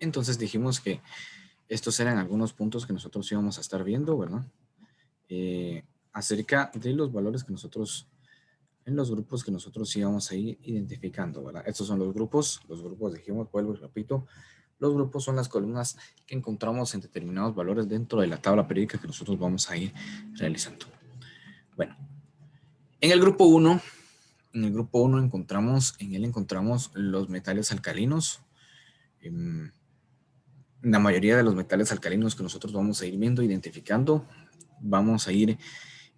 Entonces dijimos que estos eran algunos puntos que nosotros íbamos a estar viendo, ¿verdad? Acerca de los valores que nosotros, en los grupos que nosotros íbamos a ir identificando, ¿verdad? Estos son los grupos dijimos, vuelvo y repito, los grupos son las columnas que encontramos en determinados valores dentro de la tabla periódica que nosotros vamos a ir realizando. Bueno, en el grupo 1, encontramos los metales alcalinos. La mayoría de los metales alcalinos que nosotros vamos a ir viendo, identificando, vamos a ir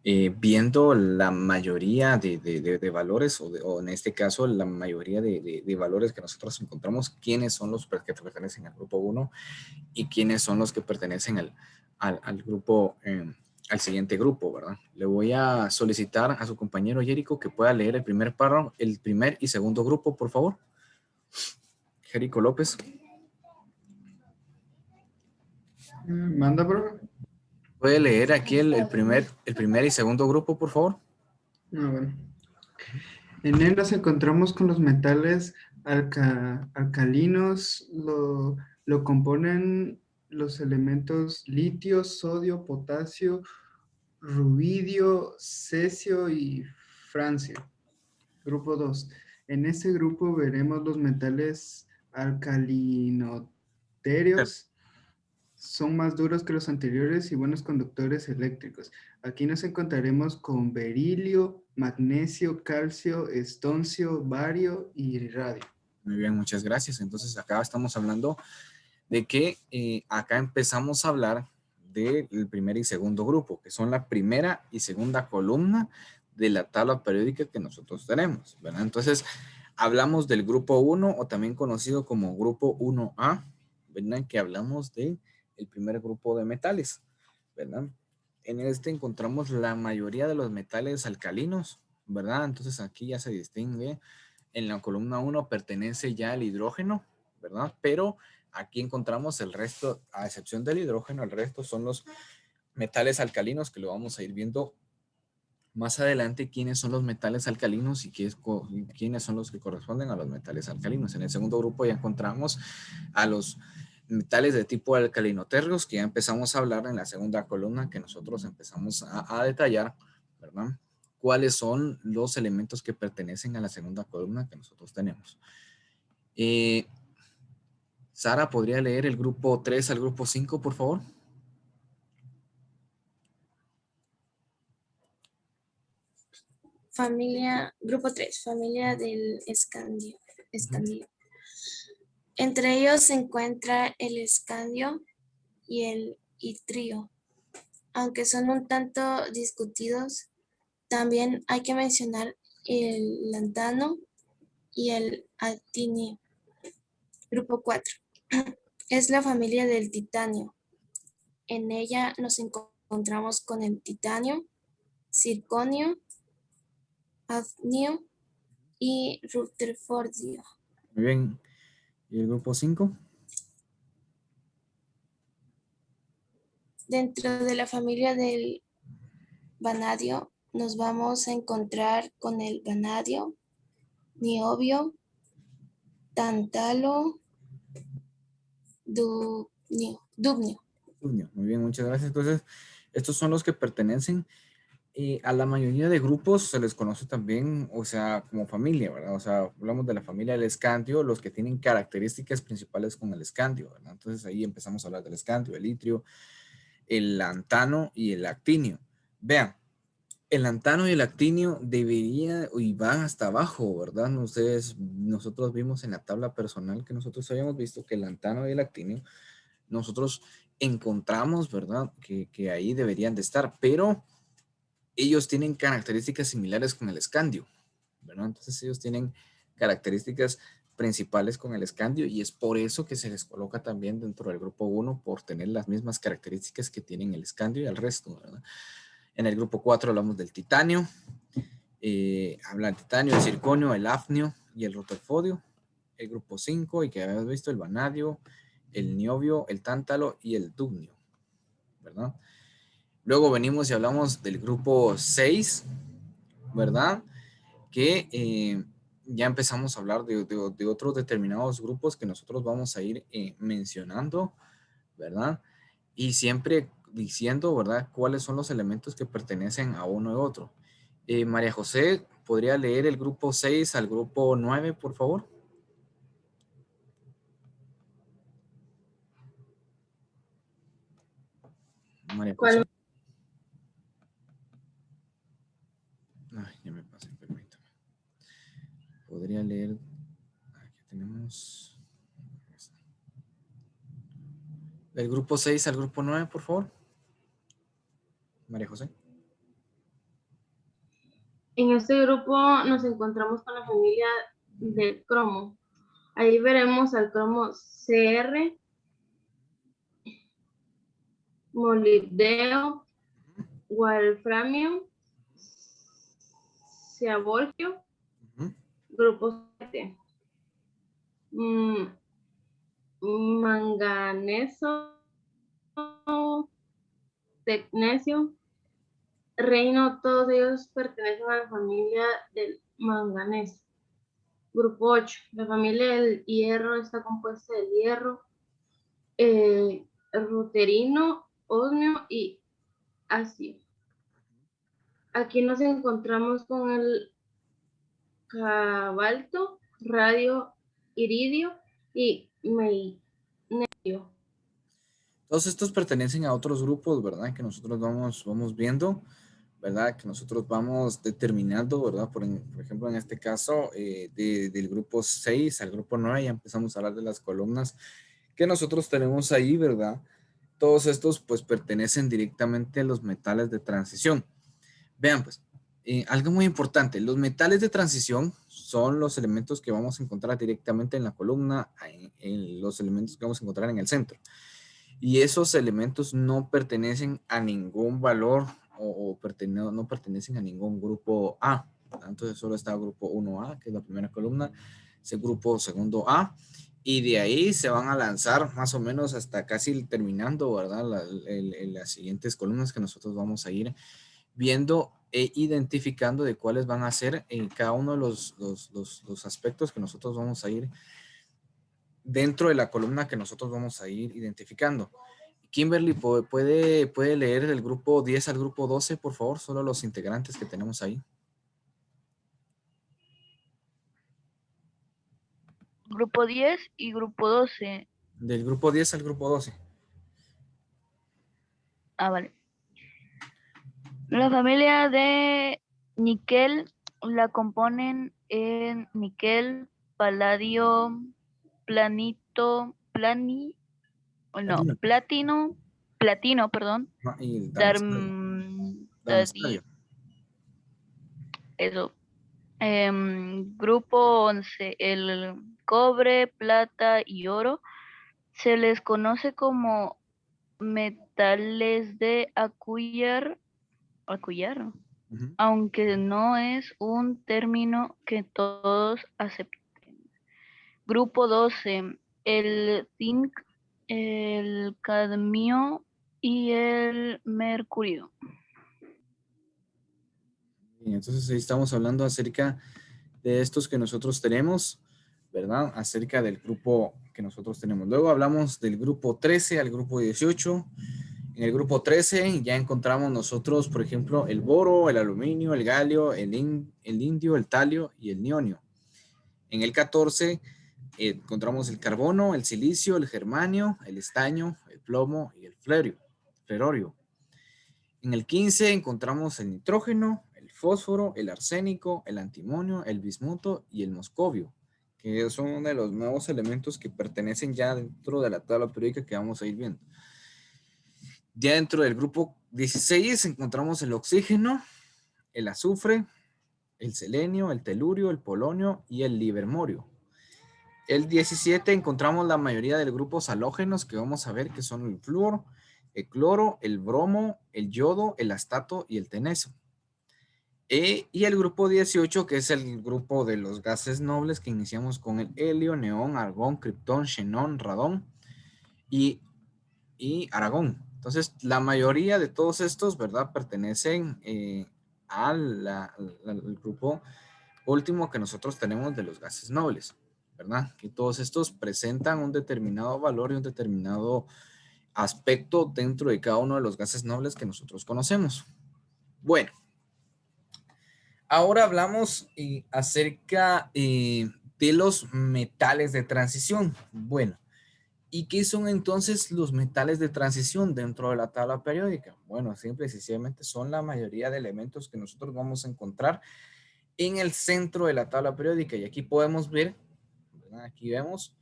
viendo la mayoría de valores, o en este caso, la mayoría de valores que nosotros encontramos, quiénes son los que pertenecen al grupo 1 y quiénes son los que pertenecen al grupo, al siguiente grupo, ¿verdad? Le voy a solicitar a su compañero Jerico que pueda leer el primer párrafo, el primer y segundo grupo, por favor. Jerico López. Manda, profe. ¿Puede leer aquí el primer y segundo grupo, por favor? Bueno. En él nos encontramos con los metales alcalinos, lo componen los elementos litio, sodio, potasio, rubidio, cesio y francio. Grupo 2. En este grupo veremos los metales alcalinoterios. Son más duros que los anteriores y buenos conductores eléctricos. Aquí nos encontraremos con berilio, magnesio, calcio, estoncio, bario y radio. Muy bien, muchas gracias. Entonces acá estamos hablando de que acá empezamos a hablar del primer y segundo grupo, que son la primera y segunda columna de la tabla periódica que nosotros tenemos, ¿verdad? Entonces, hablamos del grupo 1 o también conocido como grupo 1A, ¿verdad? Que hablamos de el primer grupo de metales, ¿verdad? En este encontramos la mayoría de los metales alcalinos, ¿verdad? Entonces aquí ya se distingue. En la columna 1 pertenece ya el hidrógeno, ¿verdad? Pero aquí encontramos el resto, a excepción del hidrógeno, el resto son los metales alcalinos que lo vamos a ir viendo más adelante, quiénes son los metales alcalinos y quiénes son los que corresponden a los metales alcalinos. En el segundo grupo ya encontramos a los metales de tipo alcalinoterros, que ya empezamos a hablar en la segunda columna, que nosotros empezamos a detallar, ¿verdad? Cuáles son los elementos que pertenecen a la segunda columna que nosotros tenemos. Sara, ¿podría leer el grupo 3 al grupo 5, por favor? Grupo 3, familia del escandio. Entre ellos se encuentra el escandio y el itrio. Aunque son un tanto discutidos, también hay que mencionar el lantano y el actinio. Grupo 4. Es la familia del titanio. En ella nos encontramos con el titanio, circonio, hafnio y rutherfordio. Muy bien. ¿Y el grupo 5? Dentro de la familia del vanadio nos vamos a encontrar con el vanadio, niobio, tántalo, dubnio. Muy bien, muchas gracias. Entonces, estos son los que pertenecen a la mayoría de grupos, se les conoce también, o sea, como familia, ¿verdad? O sea, hablamos de la familia del escandio, los que tienen características principales con el escandio, ¿verdad? Entonces ahí empezamos a hablar del escandio, el itrio, el lantano y el actinio. Vean, el lantano y el actinio debería y van hasta abajo, ¿verdad? Nosotros vimos en la tabla personal que nosotros habíamos visto que el lantano y el actinio, nosotros encontramos, ¿verdad? Que ahí deberían de estar, pero ellos tienen características similares con el escandio, ¿verdad? Entonces ellos tienen características principales con el escandio y es por eso que se les coloca también dentro del grupo 1 por tener las mismas características que tienen el escandio y el resto, ¿verdad? En el grupo 4 hablamos del titanio, habla del titanio, el circonio, el hafnio y el rutherfordio. El grupo 5, y que habíamos visto, el vanadio, el niobio, el tántalo y el dubnio, ¿verdad? Luego venimos y hablamos del grupo 6, ¿verdad? Que ya empezamos a hablar de otros determinados grupos que nosotros vamos a ir mencionando, ¿verdad? Y siempre diciendo, ¿verdad?, cuáles son los elementos que pertenecen a uno y otro. María José, ¿podría leer el grupo 6 al grupo 9, por favor? María ¿Cuál? José. Ay, ya me pasé, permítame. Podría leer. Aquí tenemos. Del grupo 6 al grupo 9, por favor. María José. En este grupo nos encontramos con la familia del cromo. Ahí veremos al cromo CR, molibdeo, wolframio, ciabolgio, Ujú, grupo 7. Manganeso, tecnesio, reino, todos ellos pertenecen a la familia del manganeso. Grupo 8, la familia del hierro está compuesta del hierro, ruterino, osmio y acio. Aquí nos encontramos con el cobalto, radio, iridio y magnesio. Todos estos pertenecen a otros grupos, ¿verdad? Que nosotros vamos viendo, ¿verdad? Que nosotros vamos determinando, ¿verdad? Por ejemplo, en este caso, del grupo 6 al grupo 9, ya empezamos a hablar de las columnas que nosotros tenemos ahí, ¿verdad? Todos estos, pues, pertenecen directamente a los metales de transición. Vean, pues, algo muy importante, los metales de transición son los elementos que vamos a encontrar directamente en la columna, en los elementos que vamos a encontrar en el centro. Y esos elementos no pertenecen a ningún valor no pertenecen a ningún grupo A. Entonces solo está el grupo 1A, que es la primera columna, ese grupo segundo A, y de ahí se van a lanzar más o menos hasta casi terminando, ¿verdad? Las siguientes columnas que nosotros vamos a ir viendo e identificando de cuáles van a ser cada uno de los aspectos que nosotros vamos a ir dentro de la columna que nosotros vamos a ir identificando. Kimberly, ¿puede leer del grupo 10 al grupo 12, por favor? Solo los integrantes que tenemos ahí. Grupo 10 y grupo 12. Del grupo 10 al grupo 12. Vale. La familia de níquel la componen en níquel, paladio, platino, perdón, Y el darmstadio. eso. Grupo 11, el cobre, plata y oro se les conoce como metales de acuñar, Ujú. aunque no es un término que todos acepten. Grupo 12, el zinc, el cadmio y el mercurio. Bien, entonces ahí estamos hablando acerca de estos que nosotros tenemos, ¿verdad? Acerca del grupo que nosotros tenemos. Luego hablamos del grupo 13 al grupo 18. En el grupo 13 ya encontramos nosotros, por ejemplo, el boro, el aluminio, el galio, el indio, el talio y el nionio. En el 14 encontramos el carbono, el silicio, el germanio, el estaño, el plomo y el flerorio. En el 15 encontramos el nitrógeno, el fósforo, el arsénico, el antimonio, el bismuto y el moscovio, que son uno de los nuevos elementos que pertenecen ya dentro de la tabla periódica que vamos a ir viendo. Ya dentro del grupo 16 encontramos el oxígeno, el azufre, el selenio, el telurio, el polonio y el livermorio. El 17 encontramos la mayoría de grupos halógenos que vamos a ver que son el flúor, el cloro, el bromo, el yodo, el astato y el tenesio. Y el grupo 18, que es el grupo de los gases nobles, que iniciamos con el helio, neón, argón, criptón, xenón, radón y aragón. Entonces, la mayoría de todos estos, ¿verdad?, pertenecen al grupo último que nosotros tenemos de los gases nobles, ¿verdad? Que todos estos presentan un determinado valor y un determinado aspecto dentro de cada uno de los gases nobles que nosotros conocemos. Bueno, ahora hablamos acerca de los metales de transición. Bueno, ¿y qué son entonces los metales de transición dentro de la tabla periódica? Bueno, simple y sencillamente son la mayoría de elementos que nosotros vamos a encontrar en el centro de la tabla periódica. Y aquí podemos ver, ¿verdad? Aquí vemos,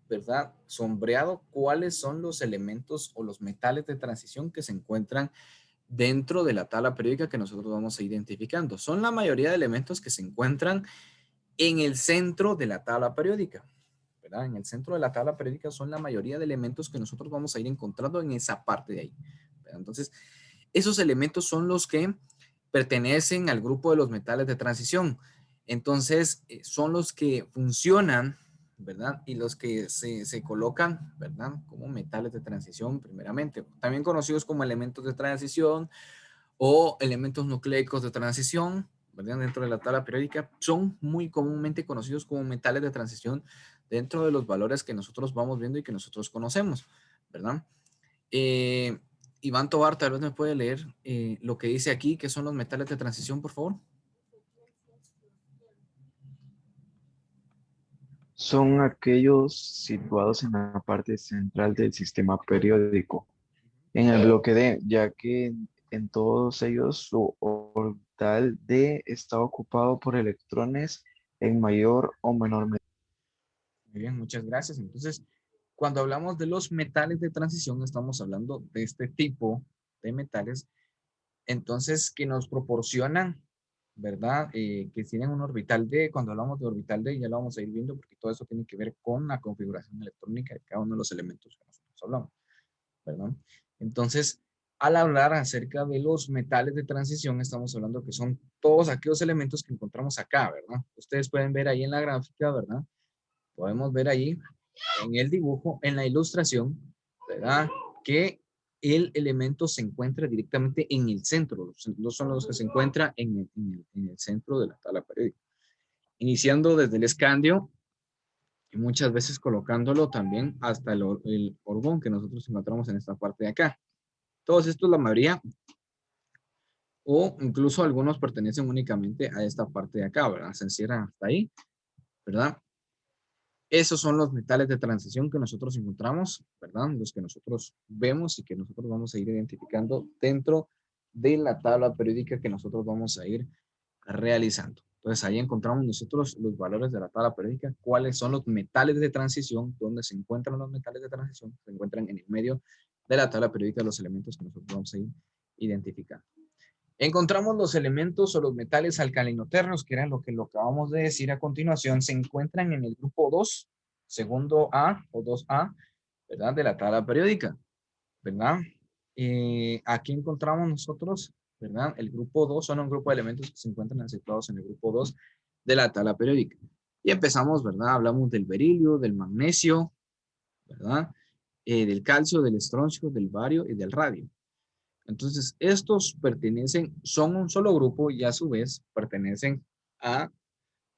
¿verdad? Sombreado cuáles son los elementos o los metales de transición que se encuentran dentro de la tabla periódica que nosotros vamos a ir identificando. Son la mayoría de elementos que se encuentran en el centro de la tabla periódica, ¿verdad? En el centro de la tabla periódica son la mayoría de elementos que nosotros vamos a ir encontrando en esa parte de ahí, ¿verdad? Entonces, esos elementos son los que pertenecen al grupo de los metales de transición. Entonces, son los que funcionan, ¿verdad? Y los que se colocan, ¿verdad? Como metales de transición, primeramente. También conocidos como elementos de transición o elementos nucleicos de transición, ¿verdad? Dentro de la tabla periódica, son muy comúnmente conocidos como metales de transición dentro de los valores que nosotros vamos viendo y que nosotros conocemos, ¿verdad? Iván Tobar, tal vez me puede leer lo que dice aquí, que son los metales de transición, por favor. Son aquellos situados en la parte central del sistema periódico, en el bloque D, ya que en todos ellos su orbital D está ocupado por electrones en mayor o menor medida. Muy bien, muchas gracias. Entonces, cuando hablamos de los metales de transición, estamos hablando de este tipo de metales, entonces, que nos proporcionan, ¿verdad? Que tienen un orbital D. Cuando hablamos de orbital D, ya lo vamos a ir viendo porque todo eso tiene que ver con la configuración electrónica de cada uno de los elementos que nosotros hablamos, ¿verdad? Entonces, al hablar acerca de los metales de transición, estamos hablando que son todos aquellos elementos que encontramos acá, ¿verdad? Ustedes pueden ver ahí en la gráfica, ¿verdad? Podemos ver ahí en el dibujo, en la ilustración, ¿verdad? Que el elemento se encuentra directamente en el centro. Los son los que se encuentran en el centro de la tabla periódica. Iniciando desde el escandio y muchas veces colocándolo también hasta el orgón que nosotros encontramos en esta parte de acá. Todos estos, la mayoría, o incluso algunos pertenecen únicamente a esta parte de acá, ¿verdad? Se encierran hasta ahí, ¿verdad? Esos son los metales de transición que nosotros encontramos, ¿verdad? Los que nosotros vemos y que nosotros vamos a ir identificando dentro de la tabla periódica que nosotros vamos a ir realizando. Entonces ahí encontramos nosotros los valores de la tabla periódica, cuáles son los metales de transición, dónde se encuentran los metales de transición, se encuentran en el medio de la tabla periódica los elementos que nosotros vamos a ir identificando. Encontramos los elementos o los metales alcalinoterros, que era lo que acabamos de decir a continuación, se encuentran en el grupo 2, segundo A o 2A, ¿verdad? De la tabla periódica, ¿verdad? Aquí encontramos nosotros, ¿verdad? El grupo 2 son un grupo de elementos que se encuentran situados en el grupo 2 de la tabla periódica. Y empezamos, ¿verdad? Hablamos del berilio, del magnesio, ¿verdad? Del calcio, del estroncio, del bario y del radio. Entonces, estos son un solo grupo y a su vez pertenecen a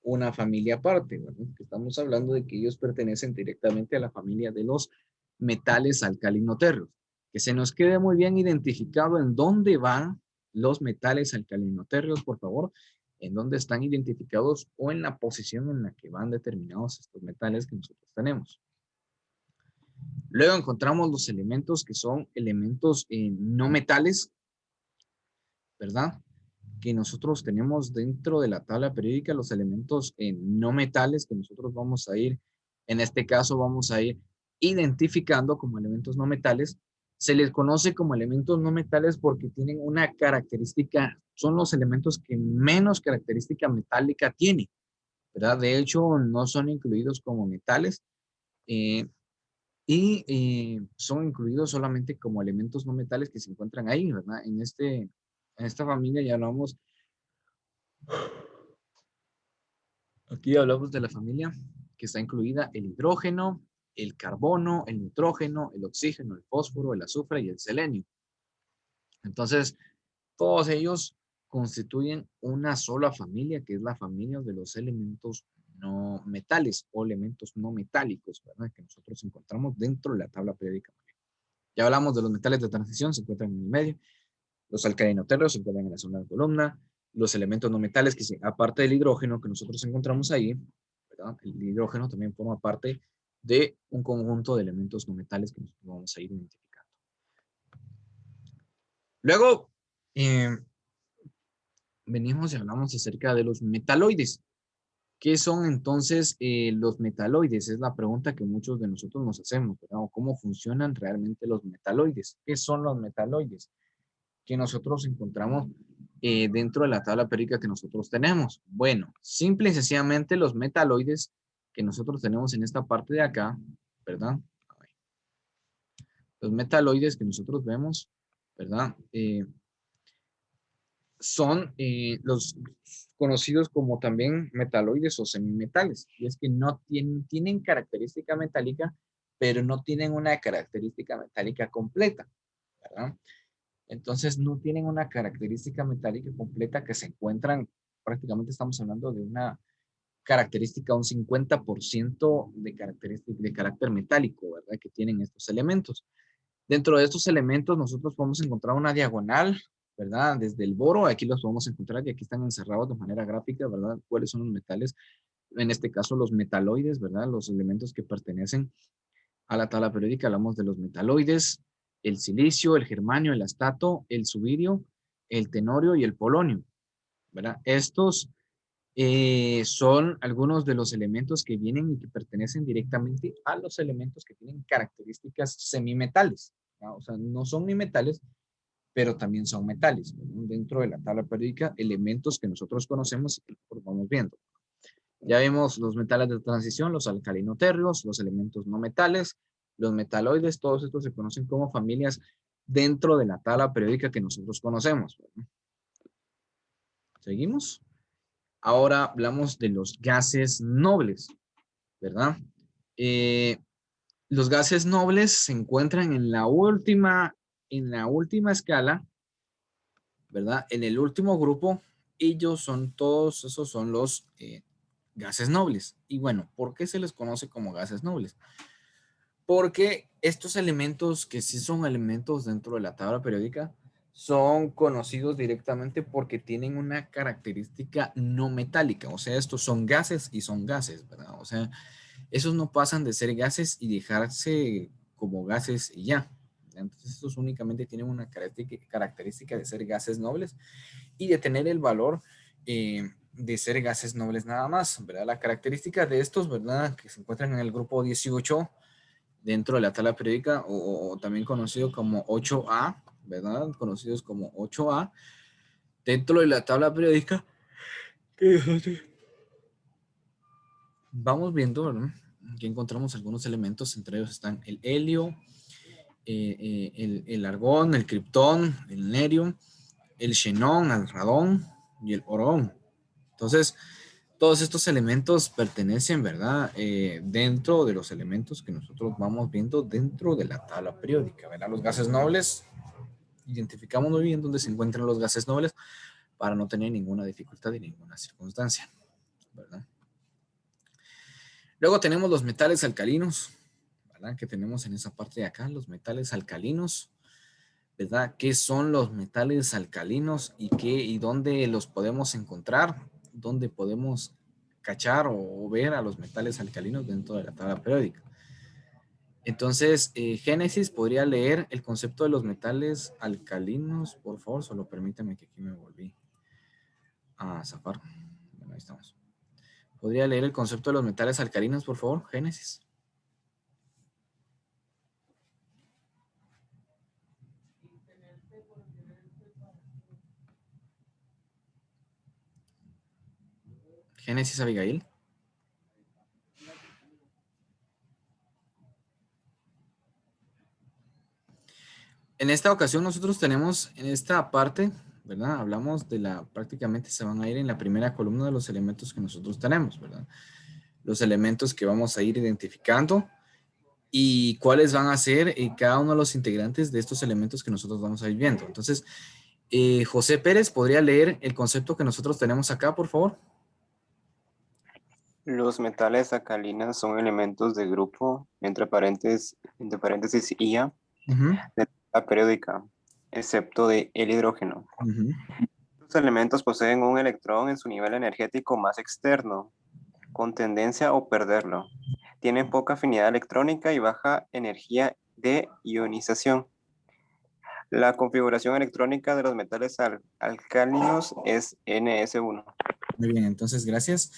una familia aparte, ¿verdad? Estamos hablando de que ellos pertenecen directamente a la familia de los metales alcalinoterros. Que se nos quede muy bien identificado en dónde van los metales alcalinoterros, por favor, en dónde están identificados o en la posición en la que van determinados estos metales que nosotros tenemos. Luego encontramos los elementos que son elementos no metales, ¿verdad? Que nosotros tenemos dentro de la tabla periódica, los elementos no metales que nosotros vamos a ir, en este caso vamos a ir identificando como elementos no metales. Se les conoce como elementos no metales porque tienen una característica, son los elementos que menos característica metálica tienen, ¿verdad? De hecho, no son incluidos como metales. Son incluidos solamente como elementos no metales que se encuentran ahí, ¿verdad? En esta familia ya hablamos, aquí hablamos de la familia que está incluida el hidrógeno, el carbono, el nitrógeno, el oxígeno, el fósforo, el azufre y el selenio. Entonces, todos ellos constituyen una sola familia, que es la familia de los elementos no metales o elementos no metálicos, ¿verdad? Que nosotros encontramos dentro de la tabla periódica. Ya hablamos de los metales de transición, se encuentran en el medio. Los alcalinoterros se encuentran en la zona de columna. Los elementos no metales, que aparte del hidrógeno que nosotros encontramos ahí, ¿verdad? El hidrógeno también forma parte de un conjunto de elementos no metales que nosotros vamos a ir identificando. Luego, venimos y hablamos acerca de los metaloides. ¿Qué son entonces los metaloides? Es la pregunta que muchos de nosotros nos hacemos, ¿verdad? ¿Cómo funcionan realmente los metaloides? ¿Qué son los metaloides que nosotros encontramos dentro de la tabla periódica que nosotros tenemos? Bueno, simple y sencillamente los metaloides que nosotros tenemos en esta parte de acá, ¿verdad? Los metaloides que nosotros vemos, ¿verdad? Son los conocidos como también metaloides o semimetales. Y es que no tienen característica metálica, pero no tienen una característica metálica completa, ¿verdad? Entonces no tienen una característica metálica completa que se encuentran, prácticamente estamos hablando de una característica, un 50% de carácter metálico, ¿verdad? Que tienen estos elementos. Dentro de estos elementos nosotros podemos encontrar una diagonal, ¿verdad? Desde el boro, aquí los podemos encontrar y aquí están encerrados de manera gráfica, ¿verdad? ¿Cuáles son los metales? En este caso los metaloides, ¿verdad? Los elementos que pertenecen a la tabla periódica, hablamos de los metaloides, el silicio, el germanio, el astato, el subirio, el tenorio y el polonio, ¿verdad? Estos son algunos de los elementos que vienen y que pertenecen directamente a los elementos que tienen características semimetales, ¿verdad? O sea, no son ni metales, pero también son metales, ¿verdad? Dentro de la tabla periódica, elementos que nosotros conocemos y que nosotros vamos viendo. Ya vimos los metales de transición, los alcalinoterrios, los elementos no metales, los metaloides, todos estos se conocen como familias dentro de la tabla periódica que nosotros conocemos, ¿verdad? ¿Seguimos? Ahora hablamos de los gases nobles, ¿verdad? Los gases nobles se encuentran en la última escala, ¿verdad? En el último grupo, todos esos son los gases nobles. Y bueno, ¿por qué se les conoce como gases nobles? Porque estos elementos, que sí son elementos dentro de la tabla periódica, son conocidos directamente porque tienen una característica no metálica. O sea, estos son gases y son gases, ¿verdad? O sea, esos no pasan de ser gases y dejarse como gases y ya. Entonces, estos únicamente tienen una característica de ser gases nobles y de tener el valor de ser gases nobles nada más, ¿verdad? La característica de estos, ¿verdad? Que se encuentran en el grupo 18 dentro de la tabla periódica o también conocido como 8A, ¿verdad? Conocidos como 8A, dentro de la tabla periódica. Vamos viendo, ¿verdad? Aquí encontramos algunos elementos, entre ellos están el helio, el argón, el criptón, el nerio, el xenón, el radón y el orón. Entonces, todos estos elementos pertenecen, ¿verdad? Dentro de los elementos que nosotros vamos viendo dentro de la tabla periódica, ¿verdad? Los gases nobles, identificamos muy bien dónde se encuentran los gases nobles para no tener ninguna dificultad y ninguna circunstancia, ¿verdad? Luego tenemos los metales alcalinos, ¿verdad? Que tenemos en esa parte de acá, los metales alcalinos, ¿verdad? ¿Qué son los metales alcalinos y dónde los podemos encontrar? ¿Dónde podemos cachar o ver a los metales alcalinos dentro de la tabla periódica? Entonces, Génesis podría leer el concepto de los metales alcalinos, por favor, solo permítame que aquí me volví a zafar. Bueno, ahí estamos. ¿Podría leer el concepto de los metales alcalinos, por favor, Génesis? Génesis Abigail. En esta ocasión nosotros tenemos en esta parte, ¿verdad? Hablamos de prácticamente se van a ir en la primera columna de los elementos que nosotros tenemos, ¿verdad? Los elementos que vamos a ir identificando y cuáles van a ser cada uno de los integrantes de estos elementos que nosotros vamos a ir viendo. Entonces, José Pérez, ¿podría leer el concepto que nosotros tenemos acá, por favor? Los metales alcalinos son elementos de grupo, entre paréntesis IA, Ujú, de la periódica, excepto de el hidrógeno. ujú. Estos elementos poseen un electrón en su nivel energético más externo, con tendencia a perderlo. Tienen poca afinidad electrónica y baja energía de ionización. La configuración electrónica de los metales alcalinos es NS1. Muy bien, entonces gracias.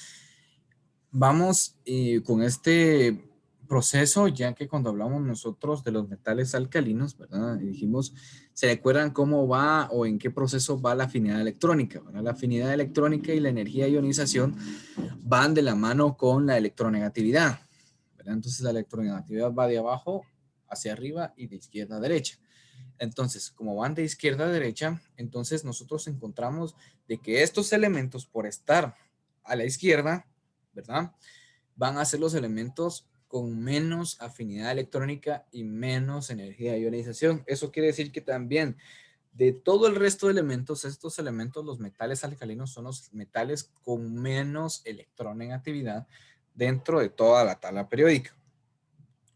Vamos con este proceso, ya que cuando hablamos nosotros de los metales alcalinos, ¿verdad? Y dijimos, ¿se recuerdan cómo va o en qué proceso va la afinidad electrónica? ¿Verdad? La afinidad electrónica y la energía de ionización van de la mano con la electronegatividad, ¿verdad? Entonces la electronegatividad va de abajo hacia arriba y de izquierda a derecha. Entonces, como van de izquierda a derecha, entonces nosotros encontramos de que estos elementos, por estar a la izquierda, ¿verdad? Van a ser los elementos con menos afinidad electrónica y menos energía de ionización. Eso quiere decir que también de todo el resto de elementos, estos elementos, los metales alcalinos, son los metales con menos electronegatividad dentro de toda la tabla periódica.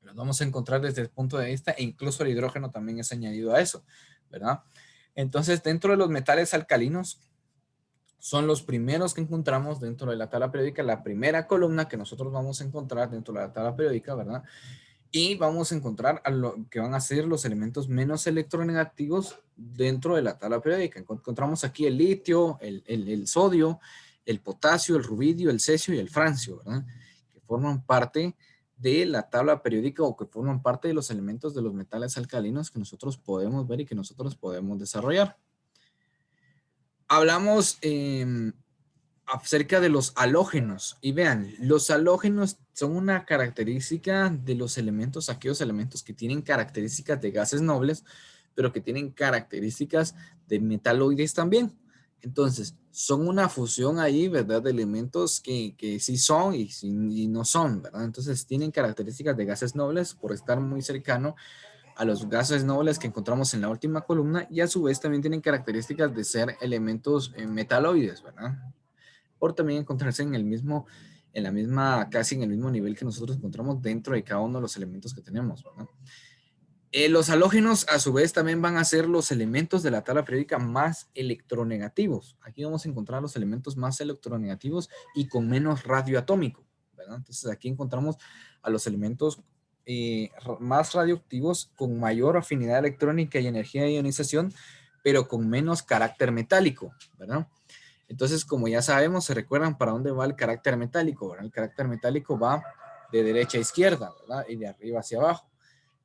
Los vamos a encontrar desde el punto de vista, e incluso el hidrógeno también es añadido a eso, ¿verdad? Entonces, dentro de los metales alcalinos, son los primeros que encontramos dentro de la tabla periódica, la primera columna que nosotros vamos a encontrar dentro de la tabla periódica, ¿verdad? Y vamos a encontrar a lo que van a ser los elementos menos electronegativos dentro de la tabla periódica. Encontramos aquí el litio, el sodio, el potasio, el rubidio, el cesio y el francio, ¿verdad? Que forman parte de la tabla periódica o que forman parte de los elementos de los metales alcalinos que nosotros podemos ver y que nosotros podemos desarrollar. Hablamos acerca de los halógenos. Y vean, los halógenos son una característica de los elementos, aquellos elementos que tienen características de gases nobles, pero que tienen características de metaloides también. Entonces, son una fusión ahí, ¿verdad? De elementos que sí son y no son, ¿verdad? Entonces, tienen características de gases nobles por estar muy cercano a los gases nobles que encontramos en la última columna y a su vez también tienen características de ser elementos metaloides, ¿verdad? Por también encontrarse en el mismo, en la misma, casi en el mismo nivel que nosotros encontramos dentro de cada uno de los elementos que tenemos, ¿verdad? Los halógenos a su vez también van a ser los elementos de la tabla periódica más electronegativos. Aquí vamos a encontrar los elementos más electronegativos y con menos radio atómico, ¿verdad? Entonces aquí encontramos a los elementos más radioactivos con mayor afinidad electrónica y energía de ionización, pero con menos carácter metálico, ¿verdad? Entonces, como ya sabemos, se recuerdan para dónde va el carácter metálico, ¿verdad? El carácter metálico va de derecha a izquierda, ¿verdad? Y de arriba hacia abajo.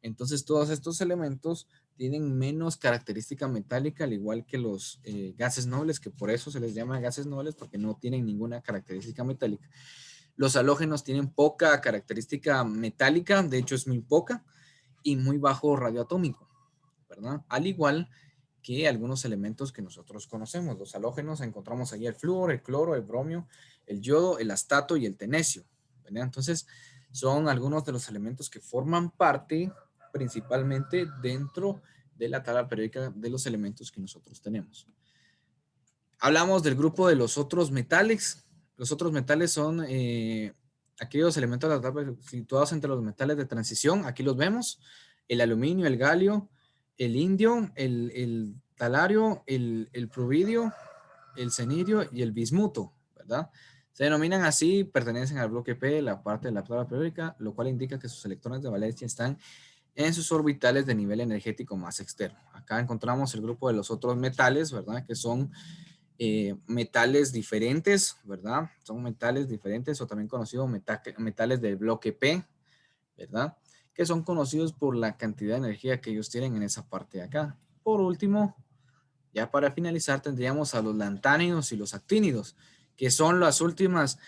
Entonces, todos estos elementos tienen menos característica metálica, al igual que los gases nobles, que por eso se les llama gases nobles, porque no tienen ninguna característica metálica. Los halógenos tienen poca característica metálica, de hecho es muy poca, y muy bajo radioatómico, ¿verdad? Al igual que algunos elementos que nosotros conocemos. Los halógenos encontramos ahí el flúor, el cloro, el bromio, el yodo, el astato y el tenesio, ¿verdad? Entonces, son algunos de los elementos que forman parte principalmente dentro de la tabla periódica de los elementos que nosotros tenemos. Hablamos del grupo de los otros metales. Los otros metales son aquellos elementos de la tabla situados entre los metales de transición. Aquí los vemos. El aluminio, el galio, el indio, el talario, el pruvidio, el cenidio y el bismuto, ¿verdad? Se denominan así, pertenecen al bloque P, la parte de la tabla periódica, lo cual indica que sus electrones de valencia están en sus orbitales de nivel energético más externo. Acá encontramos el grupo de los otros metales, ¿verdad? Que son metales diferentes, ¿verdad? Son metales diferentes o también conocidos metales del bloque P, ¿verdad? Que son conocidos por la cantidad de energía que ellos tienen en esa parte de acá. Por último, ya para finalizar, tendríamos a los lantánidos y los actínidos, que son las últimas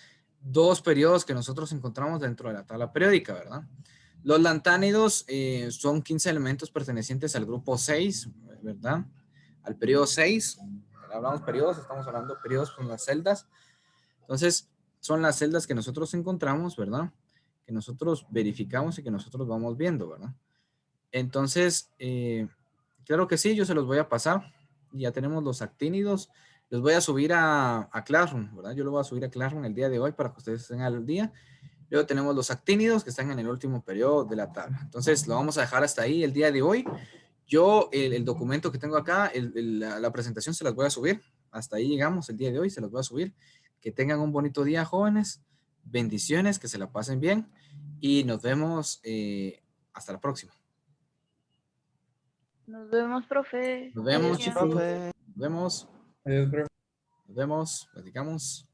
dos periodos que nosotros encontramos dentro de la tabla periódica, ¿verdad? Los lantánidos son 15 elementos pertenecientes al grupo 6, ¿verdad? Al periodo 6. Hablamos periodos, estamos hablando periodos con las celdas. Entonces, son las celdas que nosotros encontramos, ¿verdad? Que nosotros verificamos y que nosotros vamos viendo, ¿verdad? Entonces, claro que sí, yo se los voy a pasar. Ya tenemos los actínidos. Los voy a subir a Classroom, ¿verdad? Yo lo voy a subir a Classroom el día de hoy para que ustedes estén al día. Luego tenemos los actínidos que están en el último periodo de la tabla. Entonces, lo vamos a dejar hasta ahí el día de hoy. Yo, el documento que tengo acá, la presentación se las voy a subir. Hasta ahí llegamos el día de hoy, se las voy a subir. Que tengan un bonito día, jóvenes. Bendiciones, que se la pasen bien. Y nos vemos hasta la próxima. Nos vemos, profe. Nos vemos, Gracias. chicos. Nos vemos. Adiós, profe. Nos vemos. Platicamos.